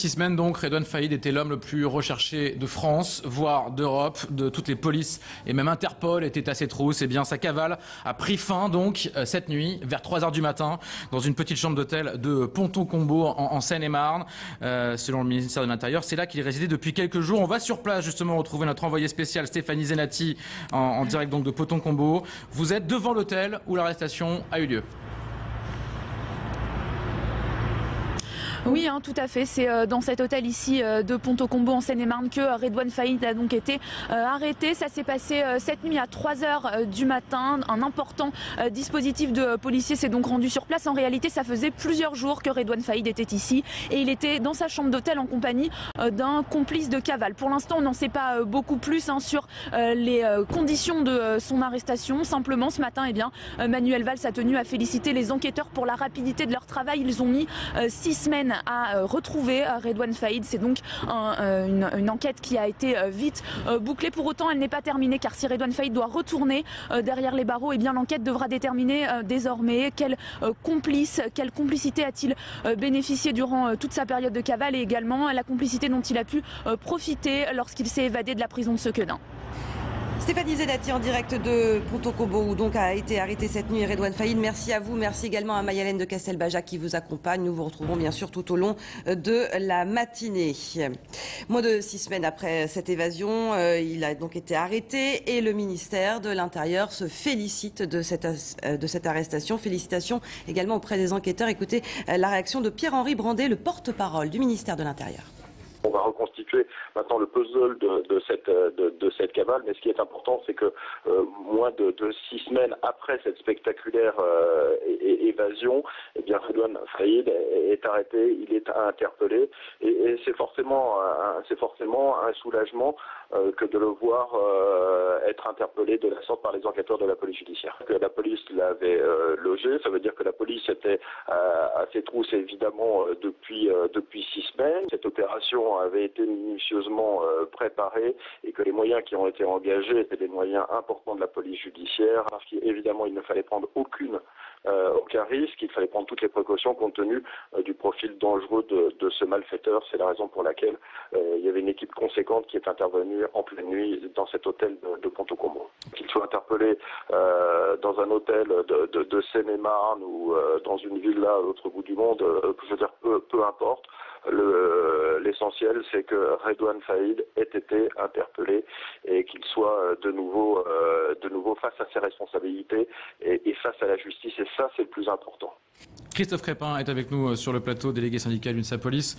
6 semaines donc, Redouane Faïd était l'homme le plus recherché de France, voire d'Europe, de toutes les polices et même Interpol était à ses trousses. Et bien sa cavale a pris fin donc cette nuit vers 3 h du matin dans une petite chambre d'hôtel de Ponton-Combo en Seine-et-Marne. Selon le ministère de l'Intérieur, c'est là qu'il résidait depuis quelques jours. On va sur place justement retrouver notre envoyé spécial Stéphanie Zenati en direct donc de Ponton-Combo. Vous êtes devant l'hôtel où l'arrestation a eu lieu. Oui, tout à fait. C'est dans cet hôtel ici de Ponton-Combo en Seine-et-Marne que Redouane Faïd a donc été arrêté. Ça s'est passé cette nuit à 3 h du matin. Un important dispositif de policiers s'est donc rendu sur place. En réalité, ça faisait plusieurs jours que Redouane Faïd était ici et il était dans sa chambre d'hôtel en compagnie d'un complice de cavale. Pour l'instant, on n'en sait pas beaucoup plus sur les conditions de son arrestation. Simplement, ce matin, Manuel Valls a tenu à féliciter les enquêteurs pour la rapidité de leur travail. Ils ont mis 6 semaines à retrouver Redouane Faïd. C'est donc une enquête qui a été vite bouclée. Pour autant, elle n'est pas terminée car si Redouane Faïd doit retourner derrière les barreaux, l'enquête devra déterminer désormais quelle complicité a-t-il bénéficié durant toute sa période de cavale et également la complicité dont il a pu profiter lorsqu'il s'est évadé de la prison de Sequedin. Stéphanie Zenati en direct de Ponton-Combo où donc a été arrêté cette nuit Redouane Faïd. Merci à vous, merci également à Mayalène de Castelbajac qui vous accompagne. Nous vous retrouverons bien sûr tout au long de la matinée. Moins de 6 semaines après cette évasion, il a donc été arrêté et le ministère de l'Intérieur se félicite de cette arrestation. Félicitations également auprès des enquêteurs. Écoutez la réaction de Pierre-Henri Brandet, le porte-parole du ministère de l'Intérieur. On va reconstituer maintenant le puzzle de cette cavale, mais ce qui est important, c'est que moins de 6 semaines après cette spectaculaire évasion, Redouane Faïd est arrêté, il est interpellé, et c'est forcément un soulagement que de le voir être interpellé de la sorte par les enquêteurs de la police judiciaire. Que la police l'avait logé, ça veut dire que la police était à ses trousses évidemment depuis 6 semaines. Cette opération avait été minutieusement préparée et que les moyens qui ont été engagés étaient des moyens importants de la police judiciaire, parce qu'évidemment il ne fallait prendre aucun risque, il fallait prendre toutes les précautions compte tenu du profil dangereux de ce malfaiteur. C'est la raison pour laquelle il y avait une équipe conséquente qui est intervenue en pleine nuit dans cet hôtel de Ponton-Combo. Qu'il soit interpellé dans un hôtel de Seine-et-Marne ou dans une villa à l'autre bout du monde, je veux dire peu importe. L'essentiel, c'est que Redouane Faïd ait été interpellé et qu'il soit de nouveau face à ses responsabilités et face à la justice. Et ça, c'est le plus important. Christophe Crépin est avec nous sur le plateau, délégué syndical UNSA Police.